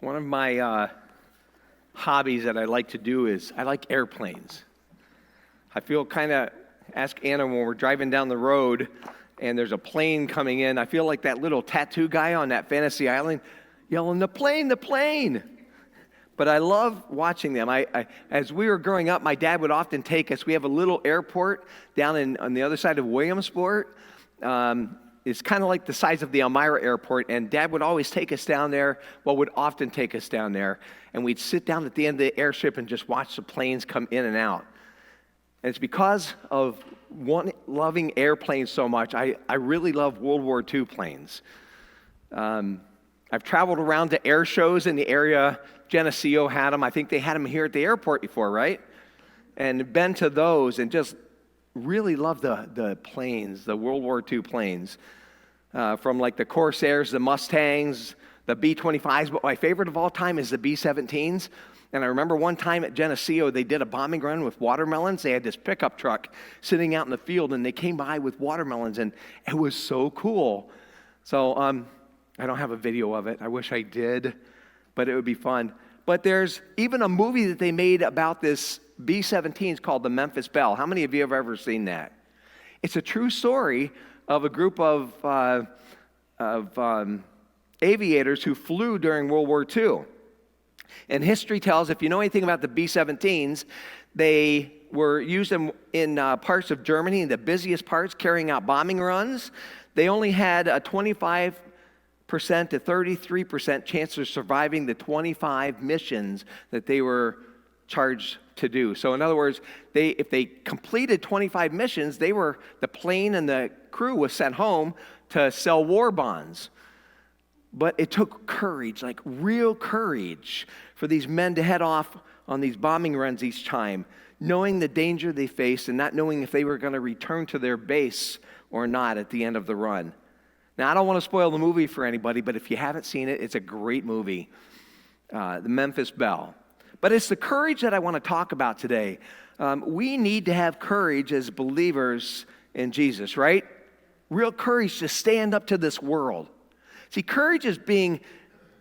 One of my hobbies that I like to do is I like airplanes. I feel kind of, ask Anna when we're driving down the road and there's a plane coming in, I feel like that little tattoo guy on that fantasy island yelling, the plane, the plane. But I love watching them. As we were growing up, my dad would often take us. We have a little airport down on the other side of Williamsport. It's kind of like the size of the Elmira Airport, and Dad would always take us down there, would often take us down there, and we'd sit down at the end of the airstrip and just watch the planes come in and out. And it's because of loving airplanes so much, I really love World War II planes. I've traveled around to air shows in the area. Geneseo had them. I think they had them here at the airport before, right? And been to those and just really love the planes, the World War II planes. From like the Corsairs, the Mustangs, the B-25s, but my favorite of all time is the B-17s. And I remember one time at Geneseo, they did a bombing run with watermelons. They had this pickup truck sitting out in the field, and they came by with watermelons, and it was so cool. So I don't have a video of it. I wish I did, but it would be fun. But there's even a movie that they made about this B-17s called the Memphis Belle. How many of you have ever seen that? It's a true story of a group of aviators who flew during World War II. And history tells, if you know anything about the B-17s, they were used in parts of Germany, the busiest parts, carrying out bombing runs. They only had a 25% to 33% chance of surviving the 25 missions that they were charged to do. So in other words, if they completed 25 missions, the plane and the crew was sent home to sell war bonds. But it took courage, like real courage, for these men to head off on these bombing runs each time, knowing the danger they faced and not knowing if they were going to return to their base or not at the end of the run. Now, I don't want to spoil the movie for anybody, but if you haven't seen it, it's a great movie, The Memphis Belle. But it's the courage that I want to talk about today. We need to have courage as believers in Jesus, right? Real courage to stand up to this world. See, courage is being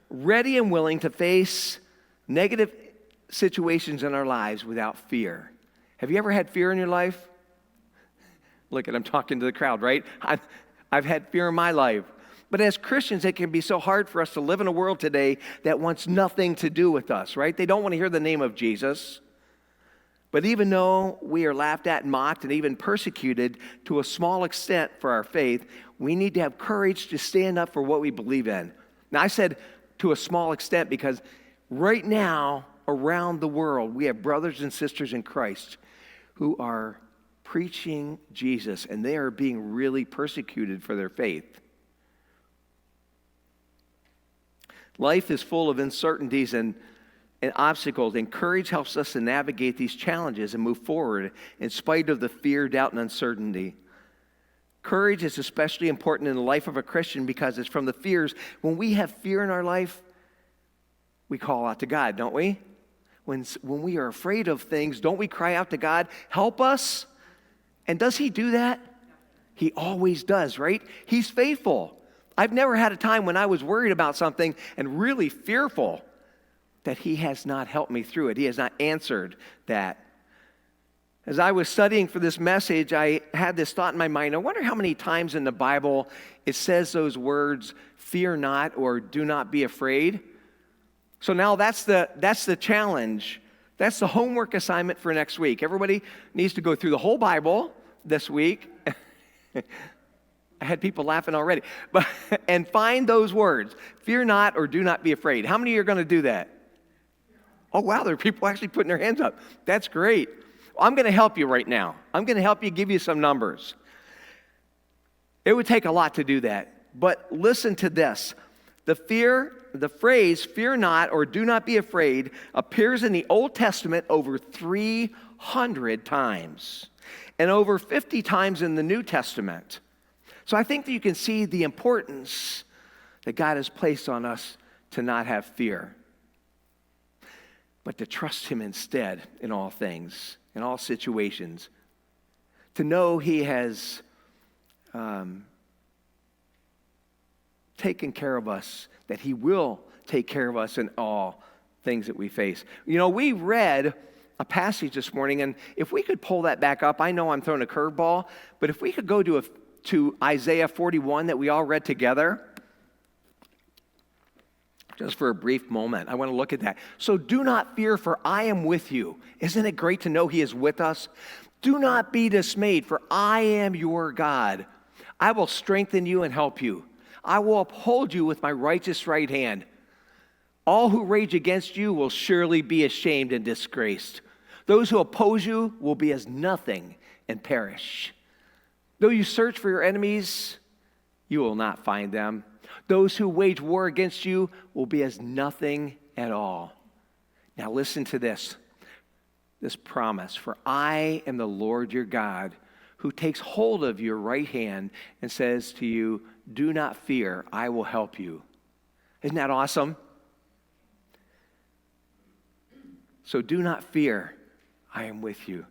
ready and willing to face negative situations in our lives without fear. Have you ever had fear in your life? Look, I'm talking to the crowd, right? I've had fear in my life. But as Christians, it can be so hard for us to live in a world today that wants nothing to do with us, right? They don't want to hear the name of Jesus. But even though we are laughed at and mocked and even persecuted to a small extent for our faith, we need to have courage to stand up for what we believe in. Now, I said to a small extent because right now, around the world, we have brothers and sisters in Christ who are preaching Jesus, and they are being really persecuted for their faith. Life is full of uncertainties and obstacles, and courage helps us to navigate these challenges and move forward in spite of the fear, doubt, and uncertainty. Courage is especially important in the life of a Christian because it's from the fears. When we have fear in our life, we call out to God, don't we? When we are afraid of things, don't we cry out to God, help us? And does He do that? He always does, right? He's faithful. I've never had a time when I was worried about something and really fearful that He has not helped me through it. He has not answered that. As I was studying for this message, I had this thought in my mind. I wonder how many times in the Bible it says those words, fear not or do not be afraid. So now that's the challenge. That's the homework assignment for next week. Everybody needs to go through the whole Bible this week. I had people laughing already. And find those words, fear not or do not be afraid. How many are going to do that? Oh, wow, there are people actually putting their hands up. That's great. I'm going to help you right now. I'm going to help you, give you some numbers. It would take a lot to do that. But listen to this. The phrase, fear not or do not be afraid, appears in the Old Testament over 300 times and over 50 times in the New Testament. So I think that you can see the importance that God has placed on us to not have fear, but to trust Him instead in all things, in all situations. To know He has taken care of us, that he will take care of us in all things that we face. You know, we read a passage this morning, and if we could pull that back up, I know I'm throwing a curveball, but if we could go to Isaiah 41 that we all read together, just for a brief moment, I want to look at that. So do not fear, for I am with you. Isn't it great to know he is with us? Do not be dismayed, for I am your God. I will strengthen you and help you. I will uphold you with my righteous right hand. All who rage against you will surely be ashamed and disgraced. Those who oppose you will be as nothing and perish. Though you search for your enemies, you will not find them. Those who wage war against you will be as nothing at all. Now listen to this promise. For I am the Lord your God, who takes hold of your right hand and says to you, do not fear, I will help you. Isn't that awesome? So do not fear, I am with you.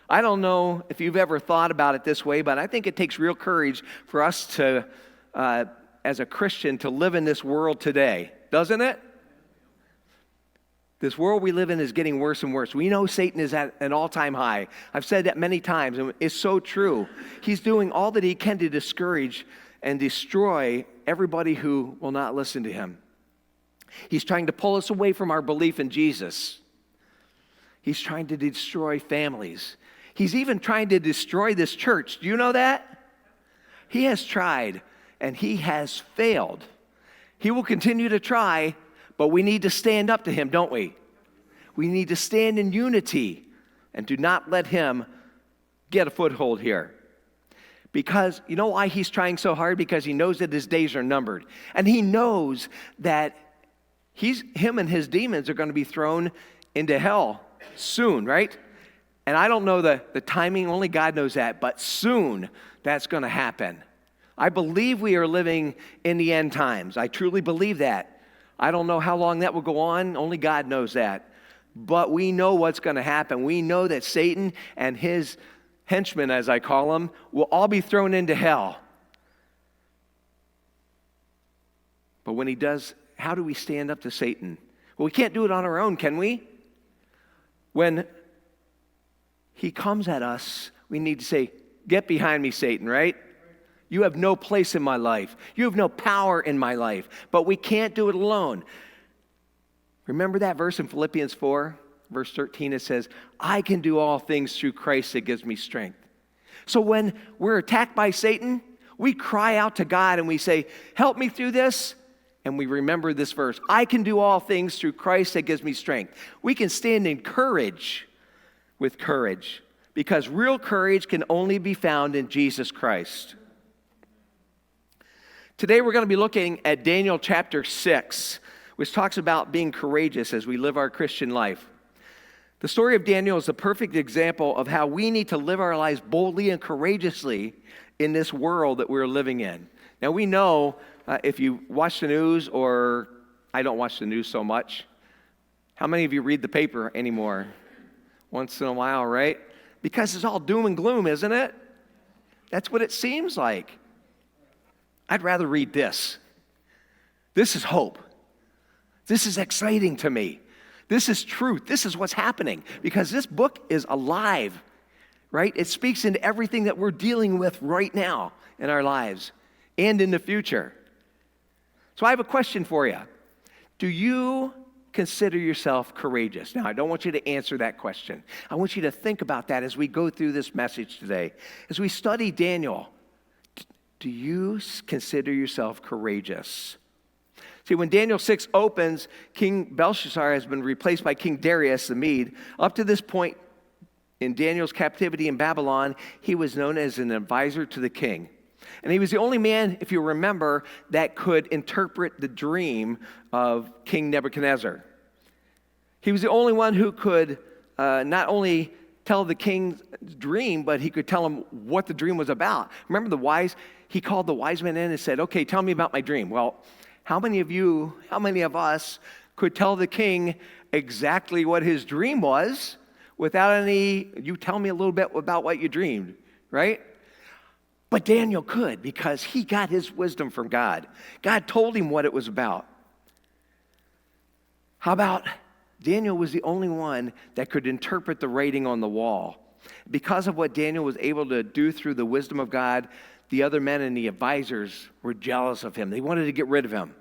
I don't know if you've ever thought about it this way, but I think it takes real courage for us to, as a Christian, to live in this world today, doesn't it? This world we live in is getting worse and worse. We know Satan is at an all-time high. I've said that many times, and it's so true. He's doing all that he can to discourage and destroy everybody who will not listen to him. He's trying to pull us away from our belief in Jesus. He's trying to destroy families. He's even trying to destroy this church. Do you know that? He has tried, and he has failed. He will continue to try, but we need to stand up to him, don't we? We need to stand in unity and do not let him get a foothold here. Because you know why he's trying so hard? Because he knows that his days are numbered. And he knows that him and his demons are going to be thrown into hell soon, right? And I don't know the timing, only God knows that, but soon that's going to happen. I believe we are living in the end times. I truly believe that. I don't know how long that will go on, only God knows that. But we know what's going to happen. We know that Satan and his henchmen, as I call them, will all be thrown into hell. But when he does, how do we stand up to Satan? Well, we can't do it on our own, can we? When he comes at us, we need to say, get behind me, Satan, right? You have no place in my life. You have no power in my life. But we can't do it alone. Remember that verse in Philippians 4, verse 13, it says, I can do all things through Christ that gives me strength. So when we're attacked by Satan, we cry out to God and we say, help me through this. And we remember this verse, I can do all things through Christ that gives me strength. We can stand in courage with courage, because real courage can only be found in Jesus Christ. Today we're going to be looking at Daniel chapter 6, which talks about being courageous as we live our Christian life. The story of Daniel is a perfect example of how we need to live our lives boldly and courageously in this world that we're living in. Now we know if you watch the news, or I don't watch the news so much. How many of you read the paper anymore? Once in a while, right? Because it's all doom and gloom, isn't it? That's what it seems like. I'd rather read this. This is hope. This is exciting to me. This is truth. This is what's happening, because this book is alive, right? It speaks into everything that we're dealing with right now in our lives and in the future. So I have a question for you. Do you consider yourself courageous? Now, I don't want you to answer that question. I want you to think about that as we go through this message today. As we study Daniel, do you consider yourself courageous? See, when Daniel 6 opens, King Belshazzar has been replaced by King Darius the Mede. Up to this point in Daniel's captivity in Babylon, he was known as an advisor to the king. And he was the only man, if you remember, that could interpret the dream of King Nebuchadnezzar. He was the only one who could not only tell the king's dream, but he could tell him what the dream was about. Remember he called the wise men in and said, okay, tell me about my dream. Well, how many of us could tell the king exactly what his dream was without you tell me a little bit about what you dreamed, right? But Daniel could because he got his wisdom from God. God told him what it was about. How about Daniel was the only one that could interpret the writing on the wall. Because of what Daniel was able to do through the wisdom of God, the other men and the advisors were jealous of him. They wanted to get rid of him.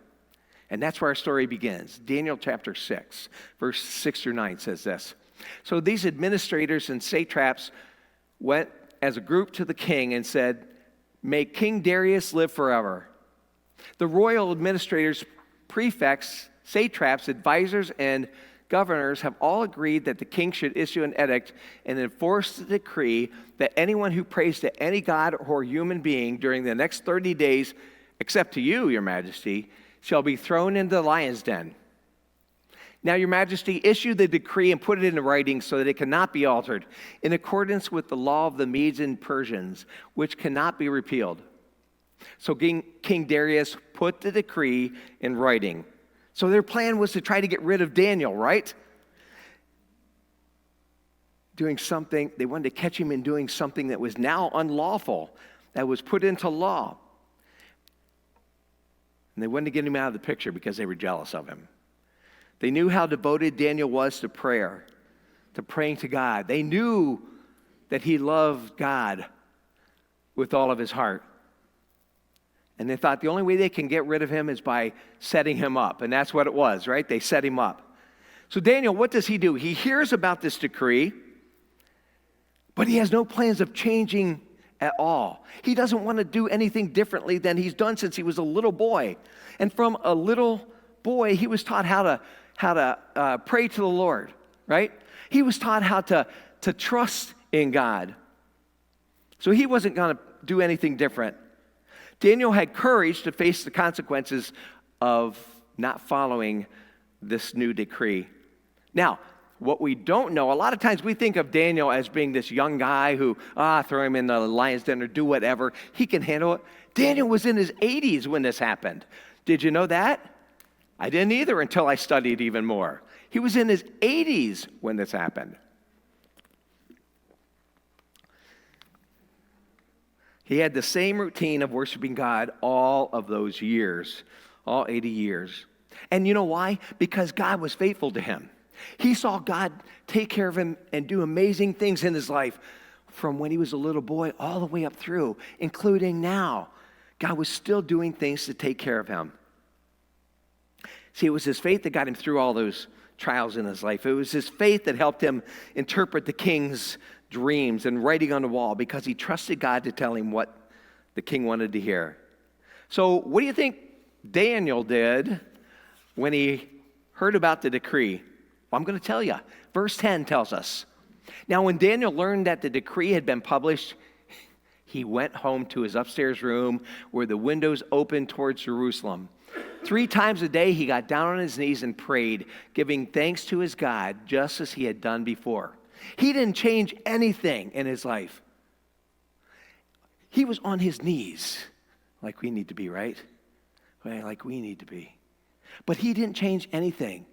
And that's where our story begins. Daniel chapter 6, verse 6 through 9 says this. So these administrators and satraps went as a group to the king and said, "May King Darius live forever." The royal administrators, prefects, satraps, advisors, and governors have all agreed that the king should issue an edict and enforce the decree that anyone who prays to any god or human being during the next 30 days, except to you, your majesty, shall be thrown into the lion's den. Now, your majesty, issue the decree and put it into writing so that it cannot be altered, in accordance with the law of the Medes and Persians, which cannot be repealed. So King Darius put the decree in writing. So their plan was to try to get rid of Daniel, right? Doing something, they wanted to catch him in doing something that was now unlawful, that was put into law. And they wanted to get him out of the picture because they were jealous of him. They knew how devoted Daniel was to prayer, to praying to God. They knew that he loved God with all of his heart. And they thought the only way they can get rid of him is by setting him up. And that's what it was, right? They set him up. So Daniel, what does he do? He hears about this decree, but he has no plans of changing at all. He doesn't want to do anything differently than he's done since he was a little boy. And from a little boy, he was taught how to pray to the Lord, right? He was taught how to trust in God. So he wasn't going to do anything different. Daniel had courage to face the consequences of not following this new decree. Now, what we don't know, a lot of times we think of Daniel as being this young guy who, throw him in the lion's den or do whatever. He can handle it. Daniel was in his 80s when this happened. Did you know that? I didn't either until I studied even more. He was in his 80s when this happened. He had the same routine of worshiping God all of those years, all 80 years. And you know why? Because God was faithful to him. He saw God take care of him and do amazing things in his life from when he was a little boy all the way up through, including now. God was still doing things to take care of him. See, it was his faith that got him through all those trials in his life. It was his faith that helped him interpret the king's dreams and writing on the wall because he trusted God to tell him what the king wanted to hear. So what do you think Daniel did when he heard about the decree? Well, I'm going to tell you. Verse 10 tells us, now when Daniel learned that the decree had been published, he went home to his upstairs room where the windows opened towards Jerusalem. 3 times a day he got down on his knees and prayed, giving thanks to his God just as he had done before. He didn't change anything in his life. He was on his knees, like we need to be, right? Like we need to be. But he didn't change anything.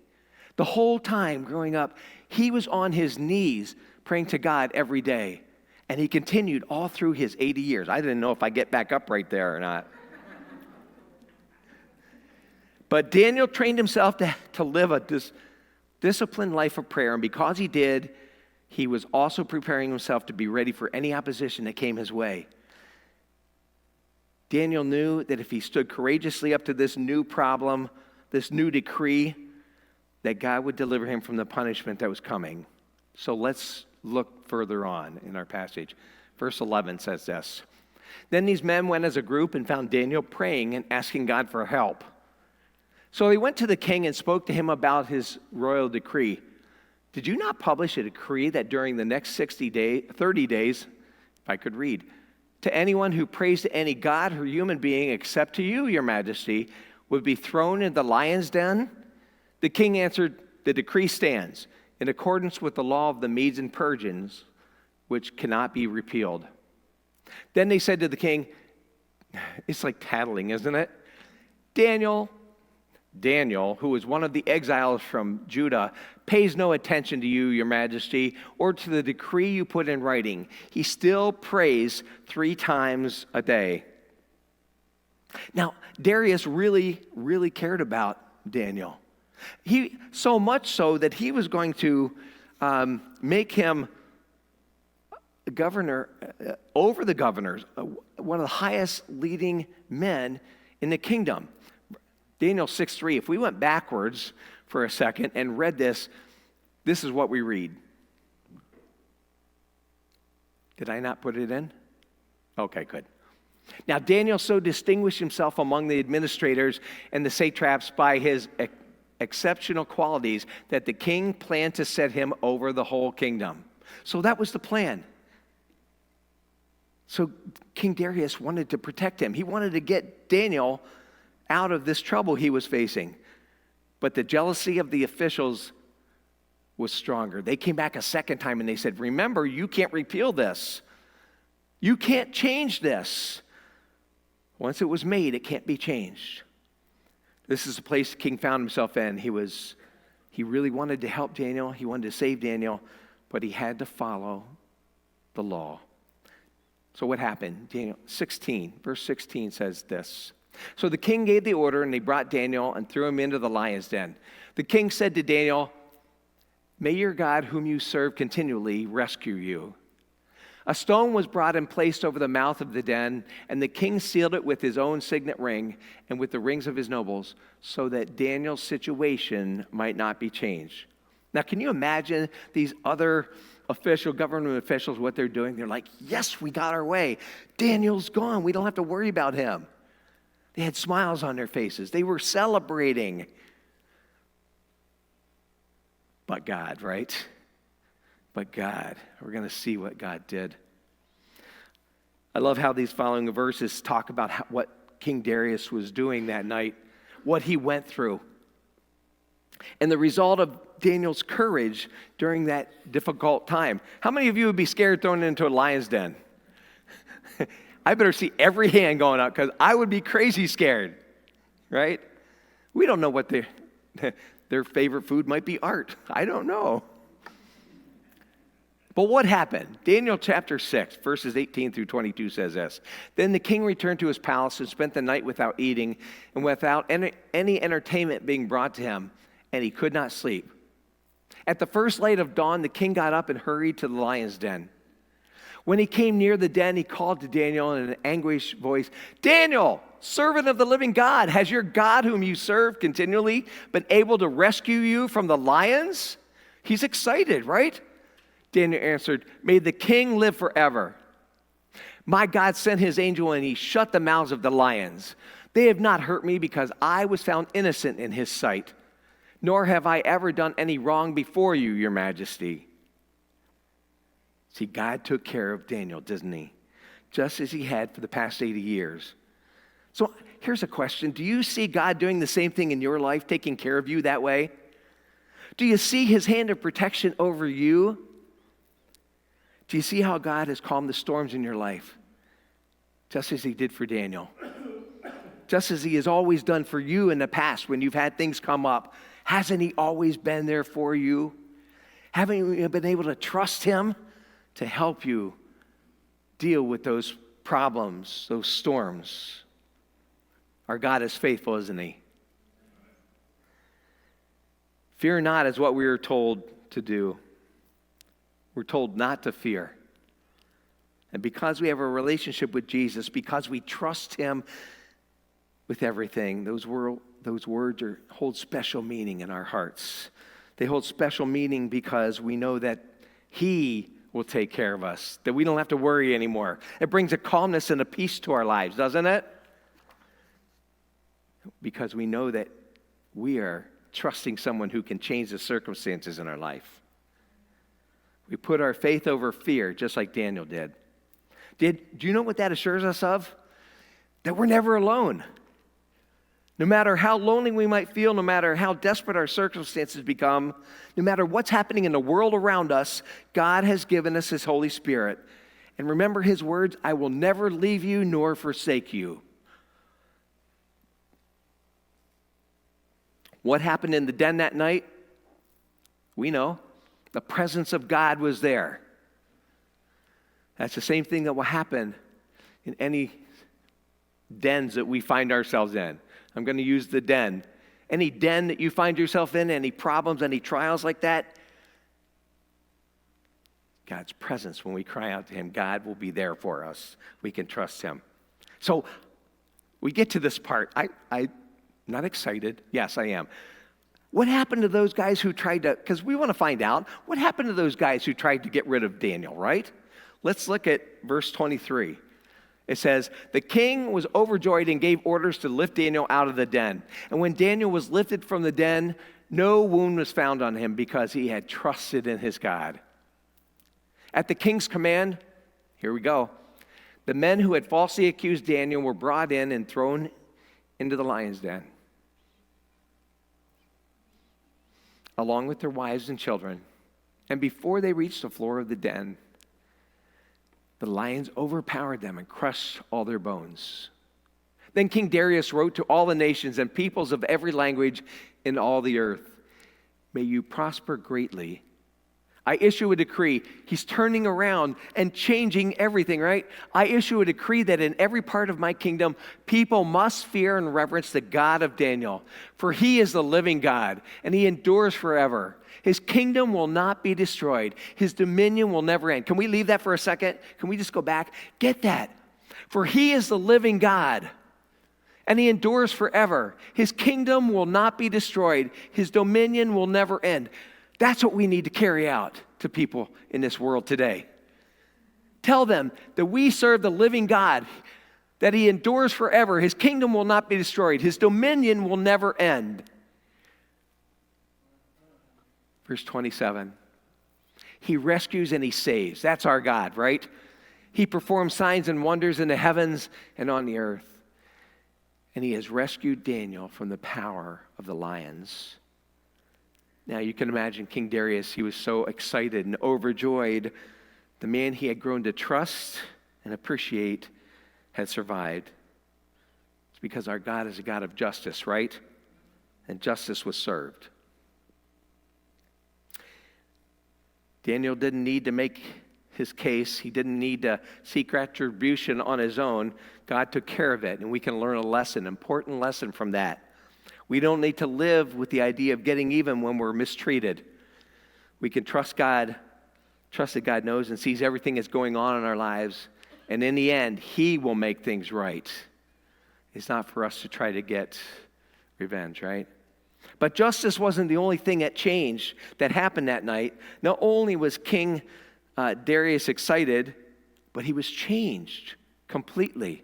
The whole time growing up, he was on his knees praying to God every day. And he continued all through his 80 years. I didn't know if I get back up right there or not. But Daniel trained himself to live a disciplined life of prayer. And because he did, he was also preparing himself to be ready for any opposition that came his way. Daniel knew that if he stood courageously up to this new problem, this new decree, that God would deliver him from the punishment that was coming. So let's look further on in our passage. Verse 11 says this. Then these men went as a group and found Daniel praying and asking God for help. So he went to the king and spoke to him about his royal decree. Did you not publish a decree that during the next 30 days, if I could read, to anyone who prays to any god or human being except to you, your majesty, would be thrown in the lion's den? The king answered, the decree stands in accordance with the law of the Medes and Persians, which cannot be repealed. Then they said to the king, it's like tattling, isn't it? Daniel, Daniel, who was one of the exiles from Judah, pays no attention to you, your majesty, or to the decree you put in writing. He still prays 3 times a day. Now, Darius really, really cared about Daniel. So much so that he was going to make him governor over the governors, one of the highest leading men in the kingdom. Daniel 6:3, if we went backwards for a second and read this, this is what we read. Did I not put it in? Okay, good. Now, Daniel so distinguished himself among the administrators and the satraps by his exceptional qualities that the king planned to set him over the whole kingdom. So that was the plan. So King Darius wanted to protect him. He wanted to get Daniel out of this trouble he was facing. But the jealousy of the officials was stronger. They came back a second time and they said, remember, you can't repeal this. You can't change this. Once it was made, it can't be changed. This is the place the king found himself in. He really wanted to help Daniel. He wanted to save Daniel, but he had to follow the law. So what happened? Daniel 16, verse 16 says this. So the king gave the order, and they brought Daniel and threw him into the lion's den. The king said to Daniel, may your God, whom you serve continually, rescue you. A stone was brought and placed over the mouth of the den, and the king sealed it with his own signet ring and with the rings of his nobles, so that Daniel's situation might not be changed. Now, can you imagine these other government officials, what they're doing? They're like, yes, we got our way. Daniel's gone. We don't have to worry about him. They had smiles on their faces. They were celebrating. But God, right? But God. We're going to see what God did. I love how these following verses talk about what King Darius was doing that night, what he went through, and the result of Daniel's courage during that difficult time. How many of you would be scared thrown into a lion's den? I better see every hand going up because I would be crazy scared, right? We don't know what their favorite food might be. Art. I don't know. But what happened? Daniel chapter 6, verses 18 through 22 says this. Then the king returned to his palace and spent the night without eating and without any entertainment being brought to him, and he could not sleep. At the first light of dawn, the king got up and hurried to the lion's den. When he came near the den, he called to Daniel in an anguished voice, Daniel, servant of the living God, has your God whom you serve continually been able to rescue you from the lions? He's excited, right? Daniel answered, may the king live forever. My God sent his angel and he shut the mouths of the lions. They have not hurt me because I was found innocent in his sight, nor have I ever done any wrong before you, your majesty. See, God took care of Daniel, didn't he? Just as he had for the past 80 years. So here's a question. Do you see God doing the same thing in your life, taking care of you that way? Do you see his hand of protection over you? Do you see how God has calmed the storms in your life? Just as he did for Daniel. Just as he has always done for you in the past when you've had things come up. Hasn't he always been there for you? Haven't you been able to trust him to help you deal with those problems, those storms? Our God is faithful, isn't he? Fear not is what we are told to do. We're told not to fear. And because we have a relationship with Jesus, because we trust him with everything, those words hold special meaning in our hearts. They hold special meaning because we know that he will take care of us, that we don't have to worry anymore. It brings a calmness and a peace to our lives, doesn't it? Because we know that we are trusting someone who can change the circumstances in our life. We put our faith over fear, just like Daniel did. Do you know what that assures us of? That we're never alone. No matter how lonely we might feel, no matter how desperate our circumstances become, no matter what's happening in the world around us, God has given us his Holy Spirit. And remember his words, I will never leave you nor forsake you. What happened in the den that night? We know. The presence of God was there. That's the same thing that will happen in any dens that we find ourselves in. I'm going to use the den. Any den that you find yourself in, any problems, any trials like that, God's presence, when we cry out to him, God will be there for us. We can trust him. So we get to this part. I'm not excited. Yes, I am. What happened to those guys who tried to, because we want to find out, what happened to those guys who tried to get rid of Daniel, right? Let's look at verse 23. It says, the king was overjoyed and gave orders to lift Daniel out of the den. And when Daniel was lifted from the den, no wound was found on him because he had trusted in his God. At the king's command, here we go, the men who had falsely accused Daniel were brought in and thrown into the lion's den, along with their wives and children. And before they reached the floor of the den, the lions overpowered them and crushed all their bones. Then King Darius wrote to all the nations and peoples of every language in all the earth, may you prosper greatly. I issue a decree. He's turning around and changing everything, right? I issue a decree that in every part of my kingdom, people must fear and reverence the God of Daniel. For he is the living God, and he endures forever. His kingdom will not be destroyed. His dominion will never end. Can we leave that for a second? Can we just go back? Get that. For he is the living God, and he endures forever. His kingdom will not be destroyed. His dominion will never end. That's what we need to carry out to people in this world today. Tell them that we serve the living God, that he endures forever. His kingdom will not be destroyed. His dominion will never end. Verse 27. He rescues and he saves. That's our God, right? He performs signs and wonders in the heavens and on the earth. And he has rescued Daniel from the power of the lions. Now, you can imagine King Darius, he was so excited and overjoyed. The man he had grown to trust and appreciate had survived. It's because our God is a God of justice, right? And justice was served. Daniel didn't need to make his case. He didn't need to seek retribution on his own. God took care of it, and we can learn a lesson, important lesson from that. We don't need to live with the idea of getting even when we're mistreated. We can trust God, trust that God knows and sees everything that's going on in our lives. And in the end, he will make things right. It's not for us to try to get revenge, right? But justice wasn't the only thing that changed, that happened that night. Not only was King Darius excited, but he was changed completely.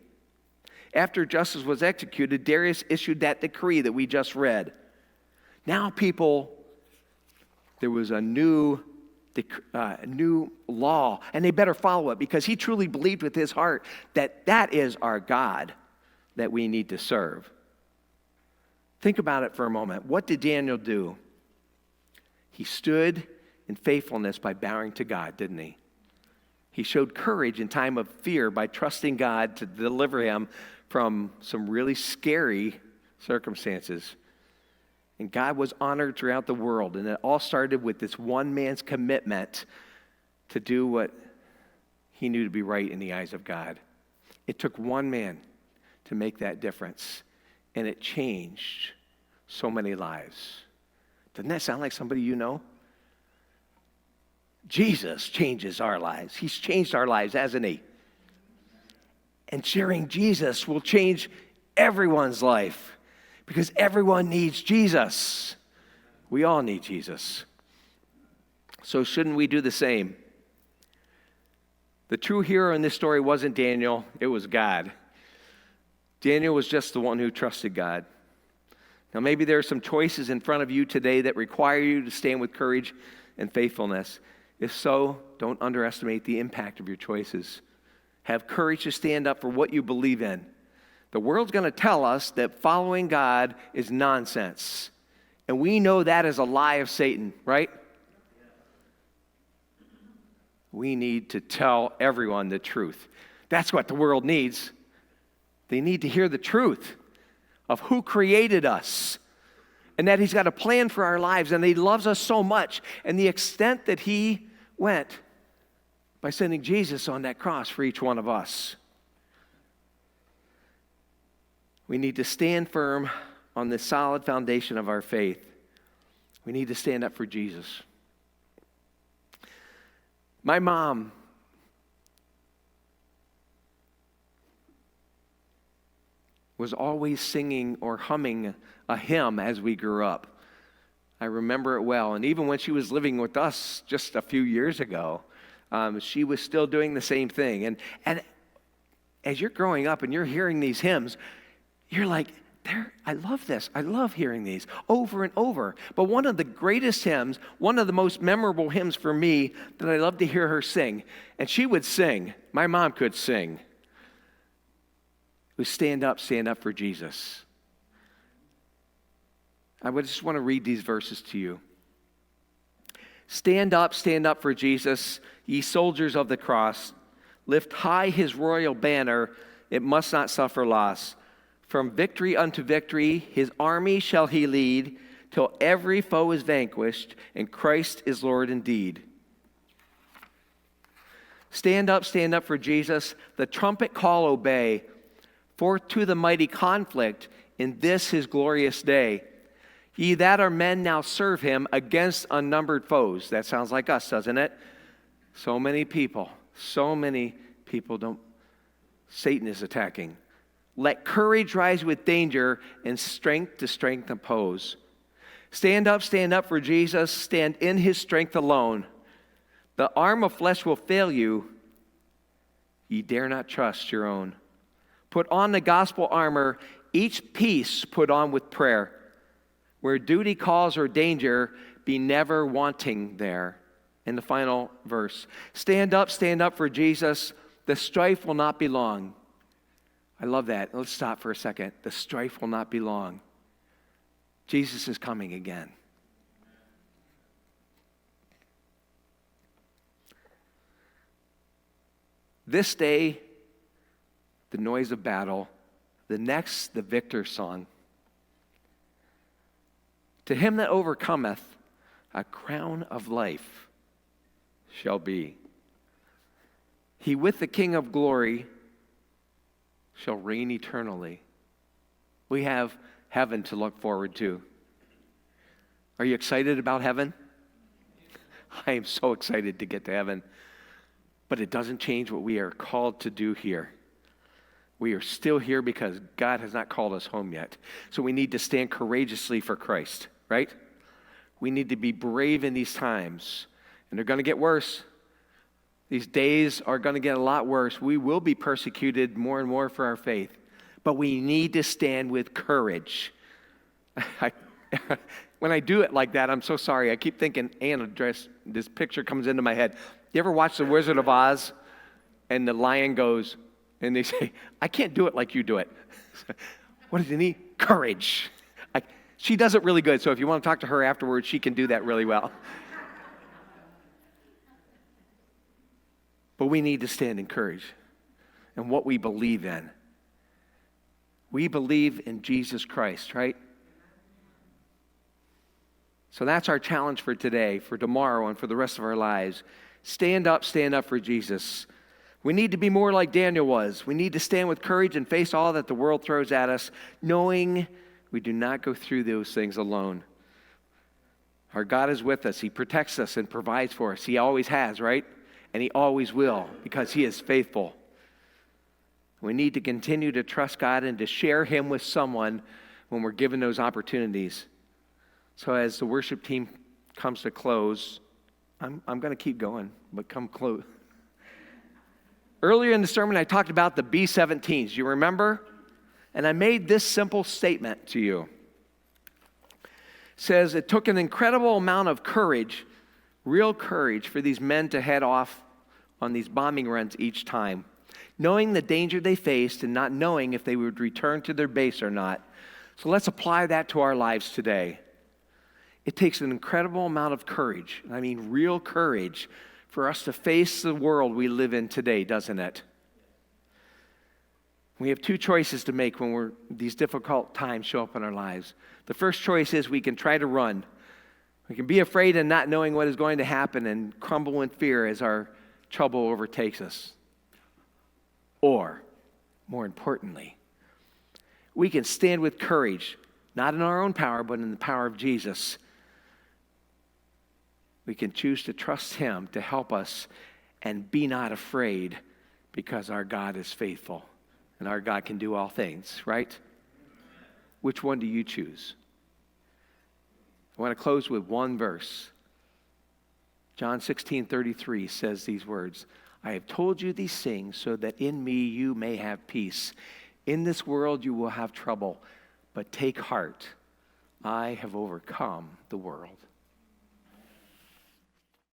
After justice was executed, Darius issued that decree that we just read. Now there was a new law, and they better follow it because he truly believed with his heart that that is our God that we need to serve. Think about it for a moment. What did Daniel do? He stood in faithfulness by bowing to God, didn't he? He showed courage in time of fear by trusting God to deliver him from some really scary circumstances. And God was honored throughout the world. And it all started with this one man's commitment to do what he knew to be right in the eyes of God. It took one man to make that difference. And it changed so many lives. Doesn't that sound like somebody you know? Jesus changes our lives. He's changed our lives, hasn't he? And sharing Jesus will change everyone's life because everyone needs Jesus. We all need Jesus. So shouldn't we do the same? The true hero in this story wasn't Daniel, it was God. Daniel was just the one who trusted God. Now maybe there are some choices in front of you today that require you to stand with courage and faithfulness. If so, don't underestimate the impact of your choices. Have courage to stand up for what you believe in. The world's going to tell us that following God is nonsense. And we know that is a lie of Satan, right? We need to tell everyone the truth. That's what the world needs. They need to hear the truth of who created us and that he's got a plan for our lives, and he loves us so much, and the extent that he went by sending Jesus on that cross for each one of us. We need to stand firm on the solid foundation of our faith. We need to stand up for Jesus. My mom was always singing or humming a hymn as we grew up. I remember it well. And even when she was living with us just a few years ago, she was still doing the same thing. And as you're growing up and you're hearing these hymns, you're like, I love this. I love hearing these over and over. But one of the greatest hymns, one of the most memorable hymns for me that I love to hear her sing, and she would sing, my mom could sing, was stand up for Jesus. I would just want to read these verses to you. Stand up for Jesus, ye soldiers of the cross. Lift high his royal banner, it must not suffer loss. From victory unto victory, his army shall he lead, till every foe is vanquished, and Christ is Lord indeed. Stand up for Jesus, the trumpet call obey, forth to the mighty conflict in this his glorious day. Ye that are men now serve him against unnumbered foes. That sounds like us, doesn't it? So many people don't. Satan is attacking. Let courage rise with danger and strength to strength oppose. Stand up for Jesus. Stand in his strength alone. The arm of flesh will fail you. Ye dare not trust your own. Put on the gospel armor, each piece put on with prayer. Where duty calls or danger, be never wanting there. In the final verse, stand up for Jesus. The strife will not be long. I love that. Let's stop for a second. The strife will not be long. Jesus is coming again. This day, the noise of battle. The next, the victor song. To him that overcometh, a crown of life shall be. He with the King of glory shall reign eternally. We have heaven to look forward to. Are you excited about heaven? I am so excited to get to heaven. But it doesn't change what we are called to do here. We are still here because God has not called us home yet. So we need to stand courageously for Christ, right? We need to be brave in these times. And they're going to get worse. These days are going to get a lot worse. We will be persecuted more and more for our faith. But we need to stand with courage. When I do it like that, I'm so sorry. I keep thinking Anna dress. This picture comes into my head. You ever watch The Wizard of Oz? And the lion goes, and they say, I can't do it like you do it. What does he need? Courage. She does it really good, so if you want to talk to her afterwards, she can do that really well. But we need to stand in courage and what we believe in. We believe in Jesus Christ, right? So that's our challenge for today, for tomorrow, and for the rest of our lives. Stand up for Jesus. We need to be more like Daniel was. We need to stand with courage and face all that the world throws at us, knowing we do not go through those things alone. Our God is with us. He protects us and provides for us. He always has, right? And he always will, because he is faithful. We need to continue to trust God and to share him with someone when we're given those opportunities. So as the worship team comes to close, I'm going to keep going, but come close. Earlier in the sermon, I talked about the B-17s. You remember? And I made this simple statement to you. It says it took an incredible amount of courage, real courage, for these men to head off on these bombing runs each time, knowing the danger they faced and not knowing if they would return to their base or not. So let's apply that to our lives today. It takes an incredible amount of courage, I mean real courage, for us to face the world we live in today, doesn't it? We have two choices to make when these difficult times show up in our lives. The first choice is we can try to run. We can be afraid and not knowing what is going to happen and crumble in fear as our trouble overtakes us. Or, more importantly, we can stand with courage, not in our own power, but in the power of Jesus. We can choose to trust him to help us and be not afraid because our God is faithful and our God can do all things, right? Which one do you choose? I want to close with one verse. John 16:33 says these words, I have told you these things so that in me you may have peace. In this world you will have trouble, but take heart. I have overcome the world.